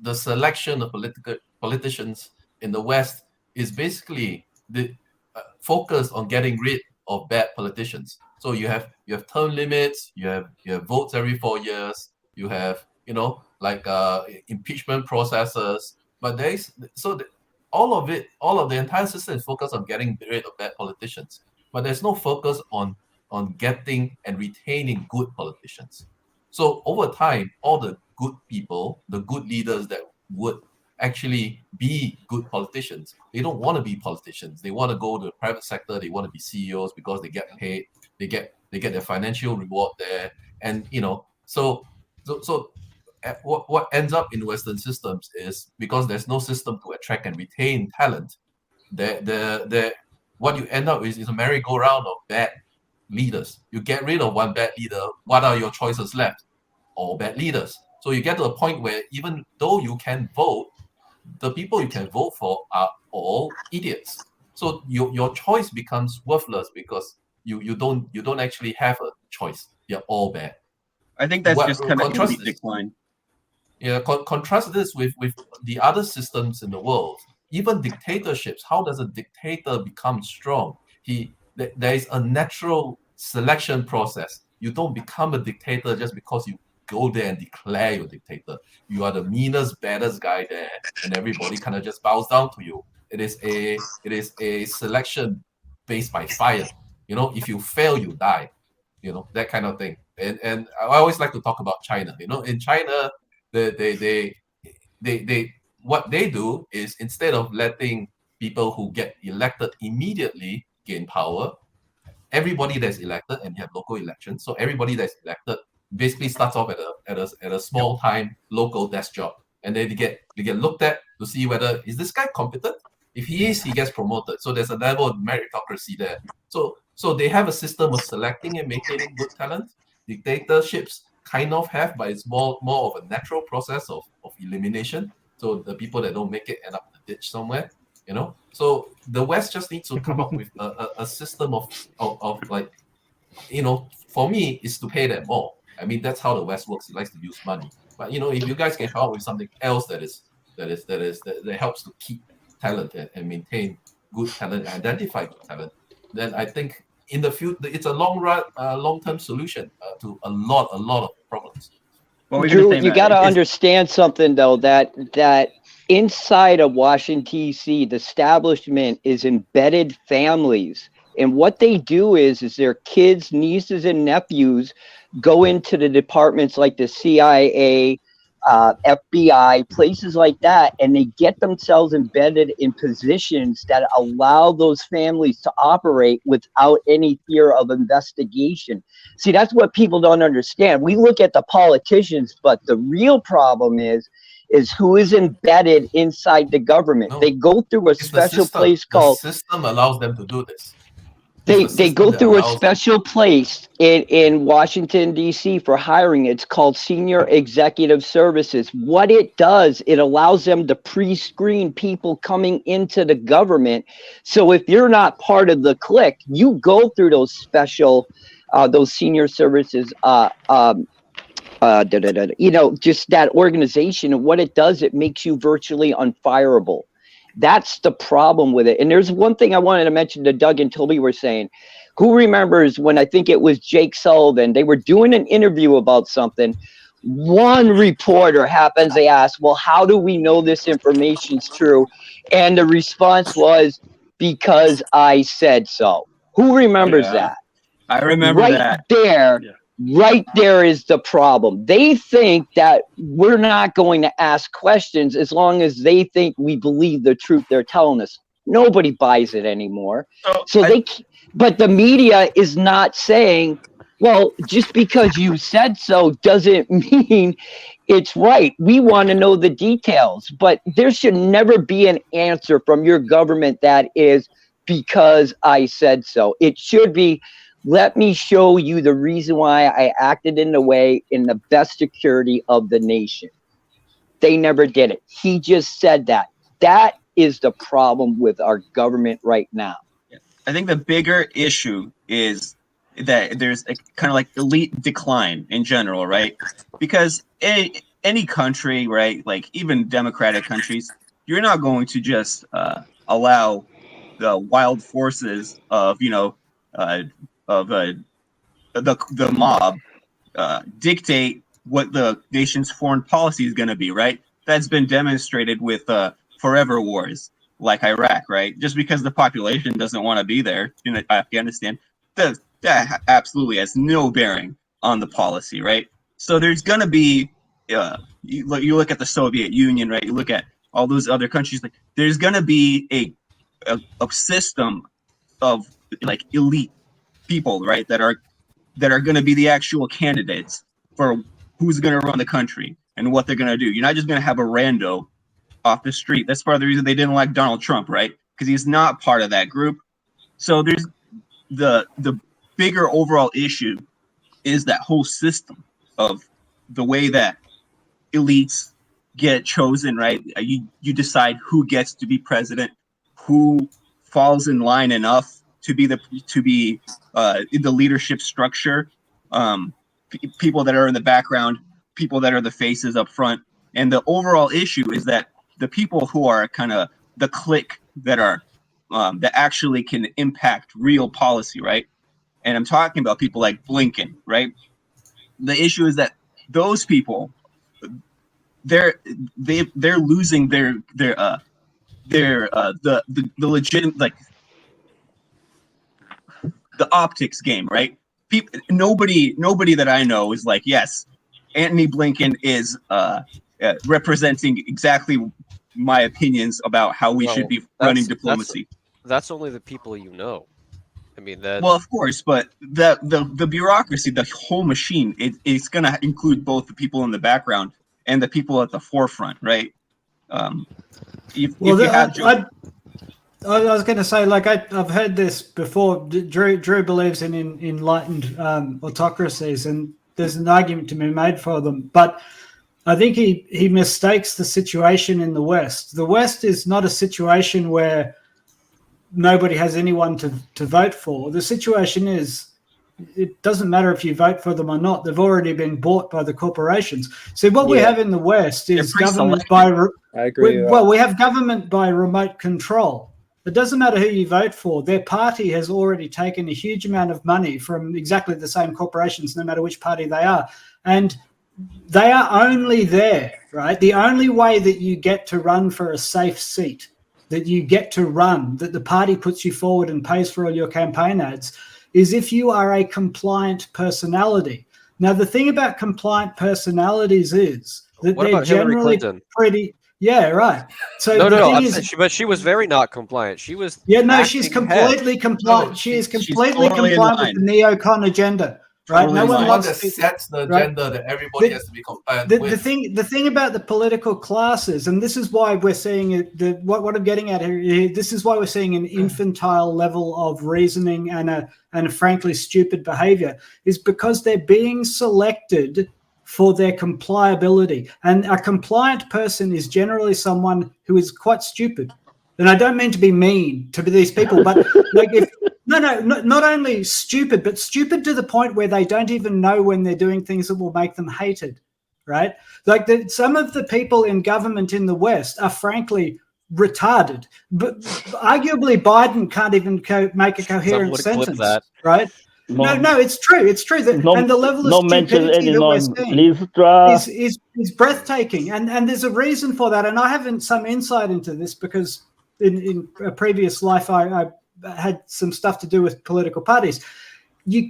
the selection of politicians in the West is basically the focus on getting rid of bad politicians. So you have term limits, you have votes every 4 years, you have like impeachment processes, but all of the entire system is focused on getting rid of bad politicians, but there's no focus on getting and retaining good politicians. So over time, all the good people, the good leaders that would actually be good politicians, they don't want to be politicians. They want to go to the private sector. They want to be CEOs because they get paid. They get their financial reward there, and so what ends up in Western systems is, because there's no system to attract and retain talent, what you end up is a merry-go-round of bad leaders. You get rid of one bad leader, what are your choices left? All bad leaders. So you get to a point where even though you can vote, the people you can vote for are all idiots. So your choice becomes worthless because you don't actually have a choice. They're all bad. I think that's just kind of elite decline. Yeah, contrast this with the other systems in the world. Even dictatorships. How does a dictator become strong? There is a natural selection process. You don't become a dictator just because you go there and declare you're a dictator. You are the meanest, baddest guy there, and everybody kind of just bows down to you. It is a selection based by fire. If you fail, you die. That kind of thing. And I always like to talk about China. In China, they what they do is, instead of letting people who get elected immediately gain power, everybody that's elected, and you have local elections, so everybody that's elected basically starts off at a small time local desk job, and then they get looked at to see whether is this guy competent. If he is, he gets promoted. So there's a level of meritocracy there. So they have a system of selecting and maintaining good talent. Dictatorships kind of have, but it's more of a natural process of elimination. So the people that don't make it end up in the ditch somewhere. So the West just needs to come up with a system of like, for me, is to pay them more. I mean, that's how the West works. It likes to use money. But if you guys can come up with something else that helps to keep talent and maintain good talent, identify good talent, then I think in the future it's a long-term solution to a lot of problems. Drew, you got to understand something though, that inside of Washington D.C., the establishment is embedded families, and what they do is their kids, nieces, and nephews go into the departments like the CIA, FBI, places like that, and they get themselves embedded in positions that allow those families to operate without any fear of investigation. See, that's what people don't understand. We look at the politicians, but the real problem is who is embedded inside the government. They go through a special place called... The system allows them to do this. They go through a special place in Washington, D.C. for hiring. It's called Senior Executive Services. What it does, it allows them to pre-screen people coming into the government. So if you're not part of the clique, you go through those special, those senior services, just that organization. And what it does, it makes you virtually unfireable. That's the problem with it. And there's one thing I wanted to mention that Doug and Toby were saying. Who remembers when, I think it was Jake Sullivan, they were doing an interview about something. One reporter happens to ask, well, how do we know this information's true? And the response was, because I said so. Who remembers that? I remember that. Right there is the problem. They think that we're not going to ask questions as long as they think we believe the truth they're telling us. Nobody buys it anymore. But the media is not saying, well, just because you said so doesn't mean it's right. We want to know the details, but there should never be an answer from your government that is because I said so. It should be, let me show you the reason why I acted in the way in the best security of the nation. They never did it. He just said that. That is the problem with our government right now. I think the bigger issue is that there's a kind of like elite decline in general, right? Because any country, right? Like even democratic countries, you're not going to just allow the wild forces of the mob dictate what the nation's foreign policy is going to be, right? That's been demonstrated with forever wars like Iraq, right? Just because the population doesn't want to be there in Afghanistan, that absolutely has no bearing on the policy, right? So there's going to be, you look at the Soviet Union, right? You look at all those other countries, like there's going to be a system of like elite people, right, that are going to be the actual candidates for who's going to run the country and what they're going to do. You're not just going to have a rando off the street. That's part of the reason they didn't like Donald Trump, right? Because he's not part of that group. So there's the bigger overall issue is that whole system of the way that elites get chosen, right? You decide who gets to be president, who falls in line enough to be in the leadership structure. People that are in the background, people that are the faces up front, and the overall issue is that the people who are kind of the clique that are that actually can impact real policy, right? And I'm talking about people like Blinken, right? The issue is that those people, they're losing the legitimate, like the optics game, right? Nobody that I know is like, yes, Antony Blinken is representing exactly my opinions about how we should be running diplomacy. That's only the people you know. I mean, well, of course, but the bureaucracy, the whole machine, it's going to include both the people in the background and the people at the forefront, right? I was going to say, like, I've heard this before. Drew believes in enlightened autocracies, and there's an argument to be made for them. But I think he mistakes the situation in the West. The West is not a situation where nobody has anyone to vote for. The situation is, it doesn't matter if you vote for them or not. They've already been bought by the corporations. See, what we have in the West is government by... I agree. We have government by remote control. It doesn't matter who you vote for. Their party has already taken a huge amount of money from exactly the same corporations, no matter which party they are. And they are only there, right? The only way that you get to run for a safe seat, that you get to run, that the party puts you forward and pays for all your campaign ads, is if you are a compliant personality. Now, the thing about compliant personalities is that they're generally pretty... Yeah, right. So but she was very not compliant. She was... Yeah, no, she's completely compliant. She is completely compliant with the neocon agenda. Right? No one wants to set the agenda that everybody has to be compliant with. The thing about the political classes, and this is why we're seeing what I'm getting at here, this is why we're seeing an infantile level of reasoning and a frankly stupid behavior, is because they're being selected for their compliability. And a compliant person is generally someone who is quite stupid. And I don't mean to be mean to these people, but like not only stupid, but stupid to the point where they don't even know when they're doing things that will make them hated, right? Like some of the people in government in the West are frankly retarded. But arguably Biden can't even make a coherent sentence, right? No, it's true. It's true. And the level of stupidity that we're seeing is breathtaking. And there's a reason for that. And I have some insight into this because in a previous life, I had some stuff to do with political parties. The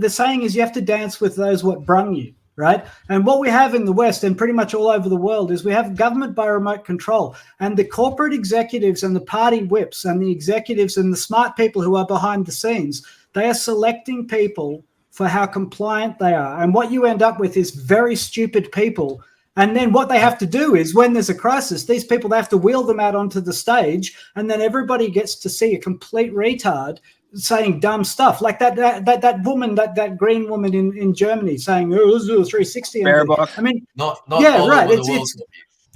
saying is you have to dance with those what brung you, right? And what we have in the West and pretty much all over the world is we have government by remote control, and the corporate executives and the party whips and the executives and the smart people who are behind the scenes, they are selecting people for how compliant they are. And what you end up with is very stupid people. And then what they have to do is when there's a crisis, these people, they have to wheel them out onto the stage, and then everybody gets to see a complete retard saying dumb stuff. Like that woman, that green woman in Germany saying, oh, let's do a 360. I mean, not yeah, right. It's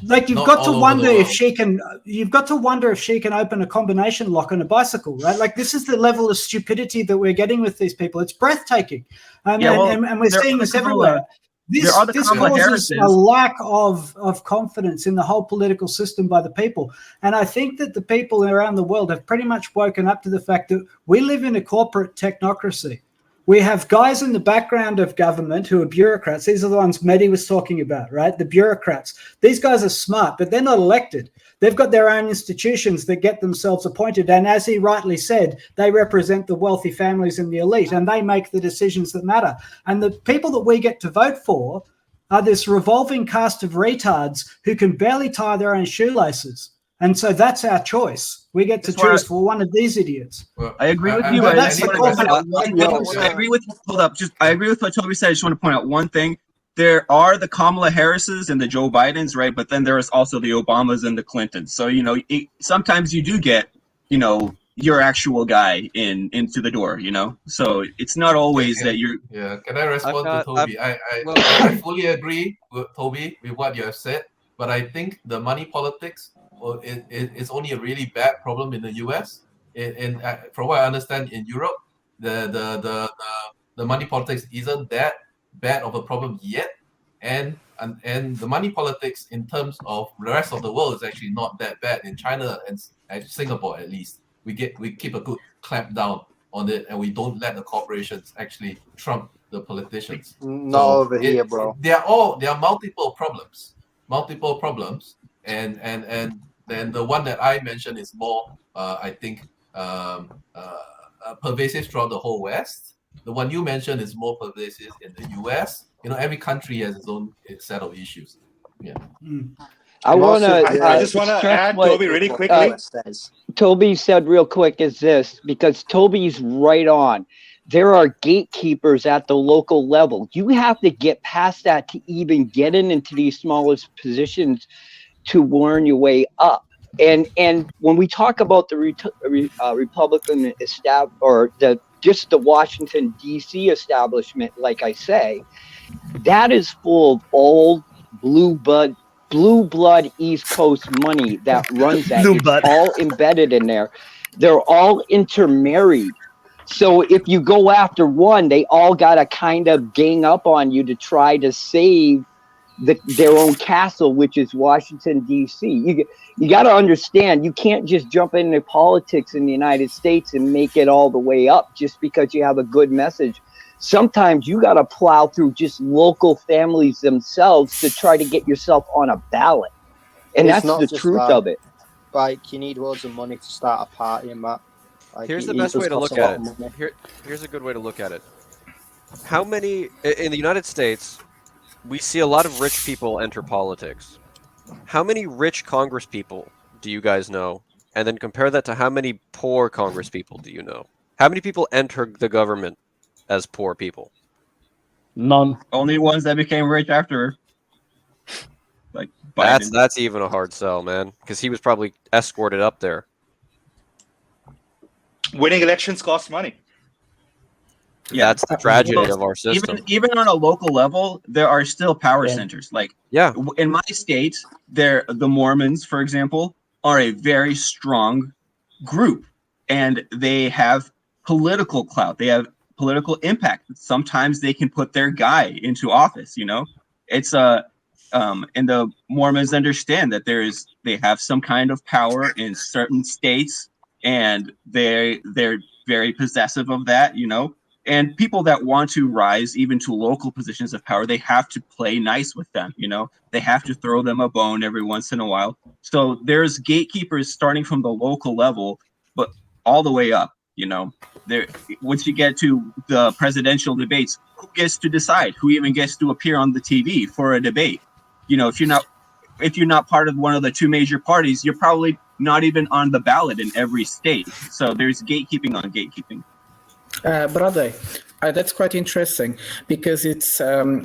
like you've got to wonder if she can. You've got to wonder if she can open a combination lock on a bicycle, right? Like this is the level of stupidity that we're getting with these people. It's breathtaking, and we're seeing this everywhere. This causes a lack of confidence in the whole political system by the people. And I think that the people around the world have pretty much woken up to the fact that we live in a corporate technocracy. We have guys in the background of government who are bureaucrats. These are the ones Mehdi was talking about, right? The bureaucrats. These guys are smart, but they're not elected. They've got their own institutions that get themselves appointed. And as he rightly said, they represent the wealthy families and the elite, and they make the decisions that matter. And the people that we get to vote for are this revolving cast of retards who can barely tie their own shoelaces. And so that's our choice. We get to choose for one of these idiots. Well, I agree with you. I agree with hold up. I agree with what Toby said. I just want to point out one thing. There are the Kamala Harrises and the Joe Bidens, right? But then there is also the Obamas and the Clintons. So sometimes you do get your actual guy into the door. So it's not always that you're. Yeah. Can I respond to Toby? I fully agree with Toby with what you have said, but I think the money politics. Well, it's only a really bad problem in the U.S. From what I understand, in Europe, the money politics isn't that bad of a problem yet, and the money politics in terms of the rest of the world is actually not that bad. In China and Singapore, at least, we keep a good clamp down on it, and we don't let the corporations actually trump the politicians. Not over here, bro. There are multiple problems, and then the one that I mentioned is more, I think, pervasive throughout the whole West. The one you mentioned is more pervasive in the US. Every country has its own set of issues. Yeah. I just want to add, Toby, really quickly. Toby said real quick is this, because Toby's right on. There are gatekeepers at the local level. You have to get past that to even get into these smallest positions to learn your way up. And when we talk about the Republican or just the Washington D.C. establishment, like I say, that is full of old blue blood East Coast money that runs that. It's all embedded in there. They're all intermarried. So if you go after one, they all got to kind of gang up on you to try to save their own castle, which is Washington, D.C. You got to understand, you can't just jump into politics in the United States and make it all the way up just because you have a good message. Sometimes you got to plow through just local families themselves to try to get yourself on a ballot. And that's the truth of it. Like, you need loads of money to start a party and that. Like, here's the best way to look at it. Here's a good way to look at it. How many, in the United States, we see a lot of rich people enter politics. How many rich Congress people do you guys know? And then compare that to how many poor Congress people do you know? How many people enter the government as poor people? None. Only ones that became rich after. Like Biden. That's even a hard sell, man, because he was probably escorted up there. Winning elections cost money. Yeah, that's the tragedy of our system. Even on a local level, there are still power centers. Like, in my state, the Mormons, for example, are a very strong group, and they have political clout. They have political impact. Sometimes they can put their guy into office. It's and the Mormons understand that they have some kind of power in certain states, and they're very possessive of that. And people that want to rise even to local positions of power, they have to play nice with them. They have to throw them a bone every once in a while. So there's gatekeepers starting from the local level, but all the way up. Once you get to the presidential debates, who gets to decide? Who even gets to appear on the TV for a debate? If you're not part of one of the two major parties, you're probably not even on the ballot in every state. So there's gatekeeping on gatekeeping. Brother, that's quite interesting because it's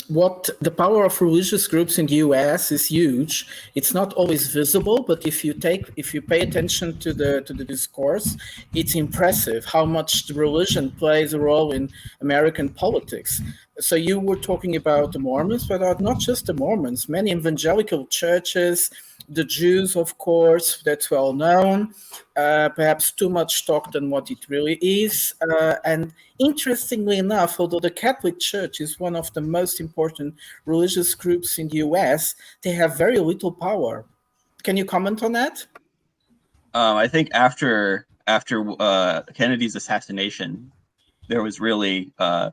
what the power of religious groups in the US is huge. It's not always visible, but if you pay attention to the discourse, it's impressive how much the religion plays a role in American politics. So you were talking about the Mormons, but not just the Mormons. Many evangelical churches, the Jews, of course, that's well known. Perhaps too much talk than what it really is. And interestingly enough, although the Catholic Church is one of the most important religious groups in the U.S., they have very little power. Can you comment on that? I think after Kennedy's assassination, there was really the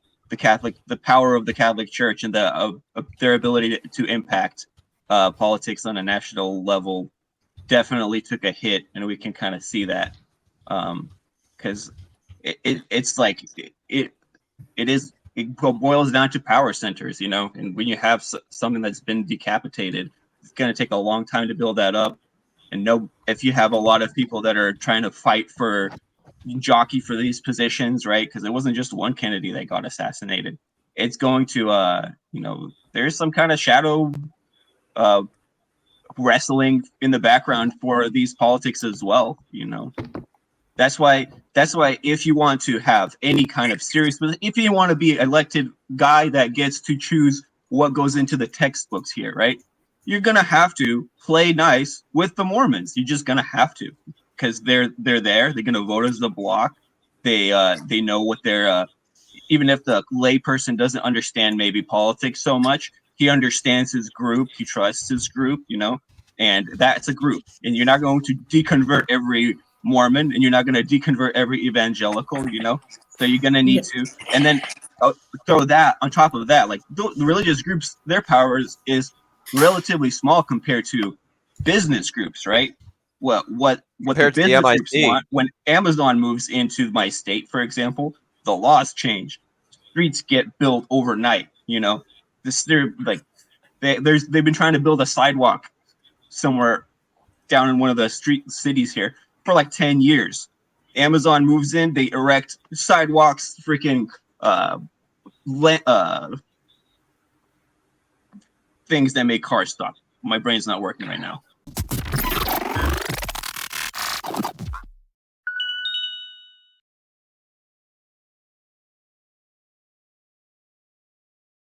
power of the Catholic Church and their ability to impact politics on a national level definitely took a hit, and we can kind of see that because it boils down to power centers, and when you have something that's been decapitated, it's going to take a long time to build that up. And if you have a lot of people that are trying to fight for jockey for these positions, right? Because it wasn't just one Kennedy that got assassinated. It's going to, there's some kind of shadow wrestling in the background for these politics as well. That's why if you want to have any kind of serious, if you want to be elected guy that gets to choose what goes into the textbooks here, right? You're gonna have to play nice with the Mormons. You're just gonna have to, because they're there. They're gonna vote as the bloc. They know what they're. Even if the layperson doesn't understand maybe politics so much, he understands his group. He trusts his group, and that's a group. And you're not going to deconvert every Mormon, and you're not going to deconvert every evangelical, So you're going to need to, and then throw that on top of that, like the religious groups, their powers is relatively small compared to business groups, right? What the business groups want when Amazon moves into my state, for example, the laws change, streets get built overnight. They've been trying to build a sidewalk somewhere down in one of the cities here for like 10 years. Amazon moves in, they erect sidewalks, freaking things that make cars stop. My brain's not working right now.